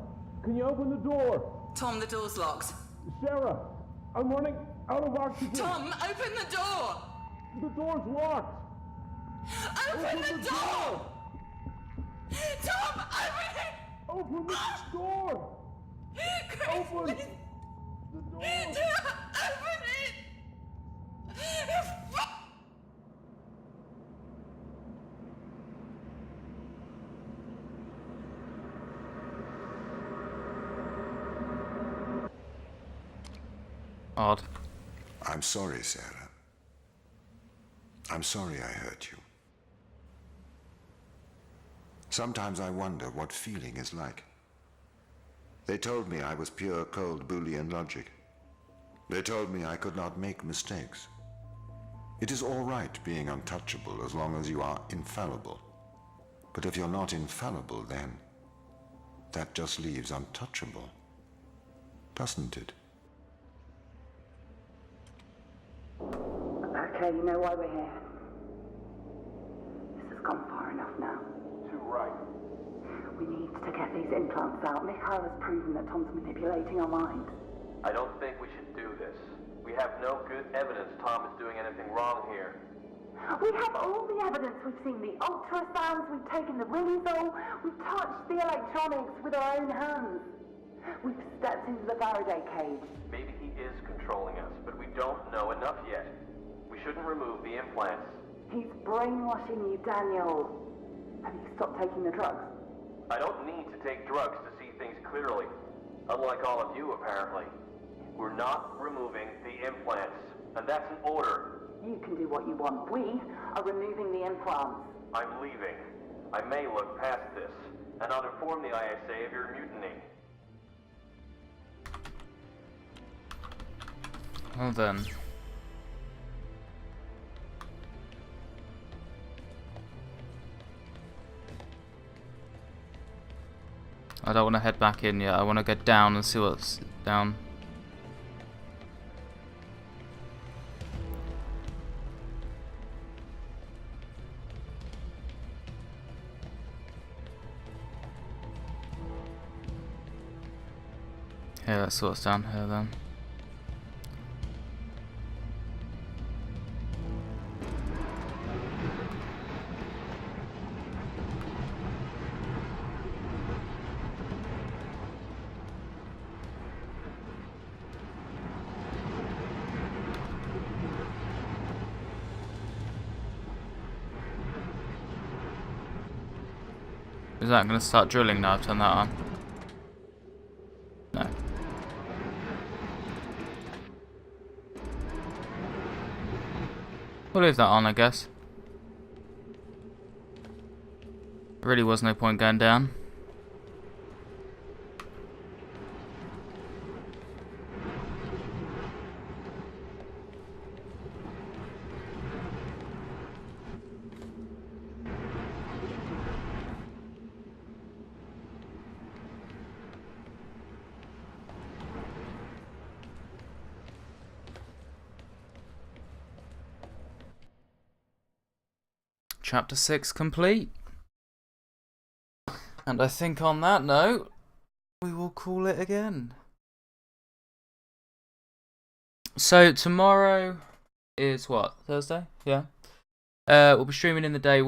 can you open the door? Tom, the door's locked. Sarah, I'm running out of oxygen. Tom, open the door! The door's locked. Open the door! Tom, open it! Open the door. Krys, Open please. the door. Open it! Odd. I'm sorry, Sarah. I'm sorry I hurt you. Sometimes I wonder what feeling is like. They told me I was pure cold Boolean logic. They told me I could not make mistakes. It is all right being untouchable as long as you are infallible. But if you're not infallible, then that just leaves untouchable, doesn't it? Okay, you know why we're here. This has gone far enough now. Too right. We need to get these implants out. Mikhail has proven that Tom's manipulating our mind. I don't think we should do this. We have no good evidence Tom is doing anything wrong here. We have all the evidence. We've seen the ultrasounds, we've taken the Rilizole, we've touched the electronics with our own hands. We've stepped into the Faraday cage. Maybe he is controlling us, but we don't know enough yet. We shouldn't remove the implants. He's brainwashing you, Daniel. Have you stopped taking the drugs? I don't need to take drugs to see things clearly. Unlike all of you, apparently. We're not removing the implants, and that's an order. You can do what you want. We are removing the implants. I'm leaving. I may look past this, and I'll inform the ISA of your mutiny. Well then. I don't want to head back in yet. I want to go down and see what's down. Okay, let's see what's down here then. Is that going to start drilling now? I've turned that on. No. We'll leave that on, I guess. There really was no point going down. Chapter 6 complete. And I think on that note, we will call it again. So tomorrow is what? Thursday? Yeah. We'll be streaming in the day.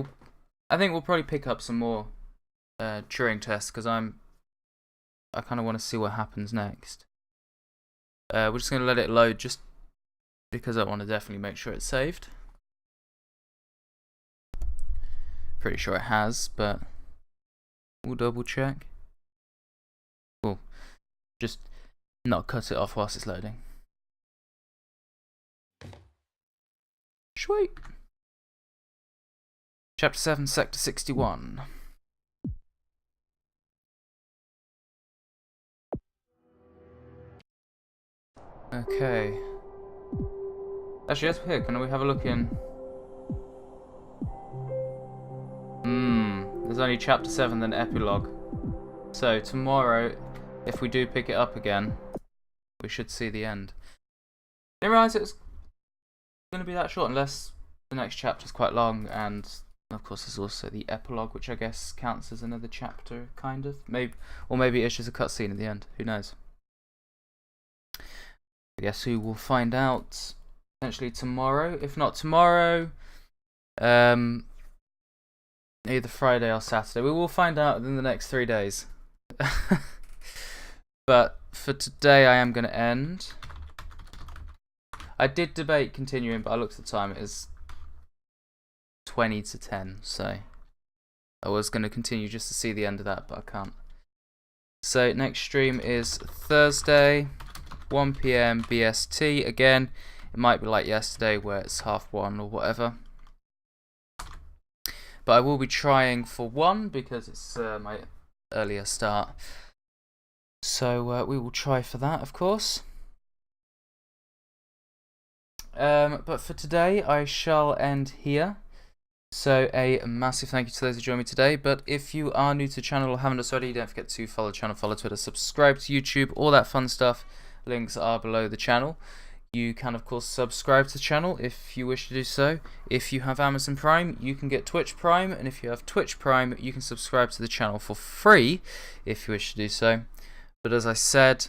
I think we'll probably pick up some more Turing tests because I kind of want to see what happens next. We're just going to let it load just because I want to definitely make sure it's saved. Pretty sure it has, but we'll double check. Cool. Just not cut it off whilst it's loading. Sweet. Chapter 7, Sector 61. Okay. Actually, yes, here, can we have a look in? There's only Chapter 7, then Epilogue. So, tomorrow, if we do pick it up again, we should see the end. Didn't realise it was going to be that short, unless the next chapter's quite long, and of course there's also the Epilogue, which I guess counts as another chapter, kind of. Or maybe it's just a cutscene at the end, who knows. I guess we will find out potentially tomorrow. If not tomorrow, either Friday or Saturday. We will find out in the next 3 days. But for today, I am going to end. I did debate continuing, but I looked at the time. It is 20 to 10, so I was going to continue just to see the end of that, but I can't. So next stream is Thursday, 1 PM BST. Again, it might be like yesterday where it's 1:30 or whatever. But I will be trying for 1 because it's my earlier start. So we will try for that, of course. But for today, I shall end here. So a massive thank you to those who joined me today. But if you are new to the channel or haven't already, don't forget to follow the channel, follow Twitter, subscribe to YouTube, all that fun stuff. Links are below the channel. You can, of course, subscribe to the channel if you wish to do so. If you have Amazon Prime, you can get Twitch Prime. And if you have Twitch Prime, you can subscribe to the channel for free if you wish to do so. But as I said,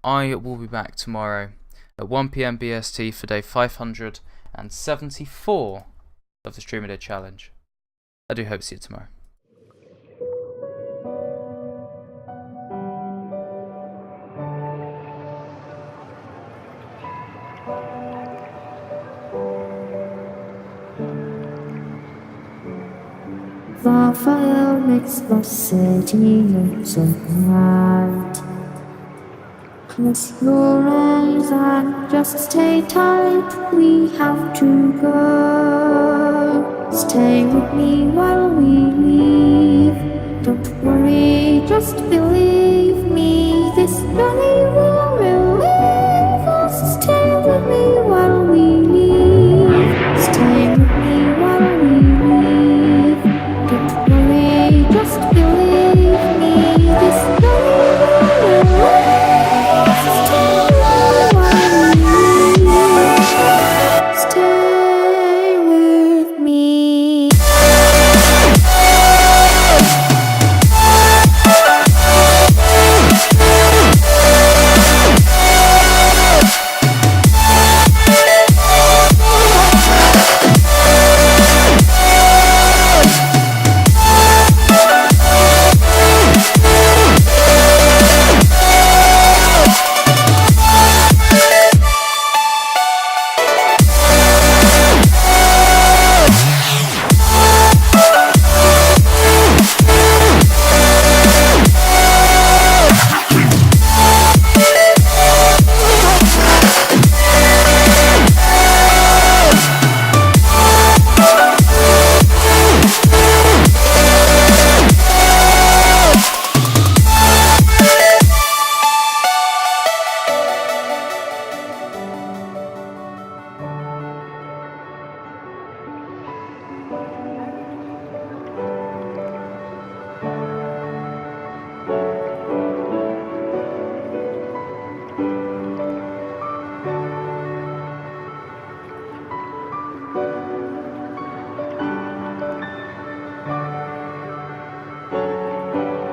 I will be back tomorrow at 1 PM BST for day 574 of the Streamer Day Challenge. I do hope to see you tomorrow. The fire makes the city look so bright. Close your eyes and just stay tight. We have to go. Stay with me while we leave. Don't worry, just believe me. This journey will relieve us. Stay with me while we leave. Stay with me while we leave. Don't worry, just believe me. This journey will relieve us. Stay with me while we leave. Stay with me.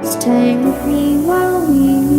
Stay with me while we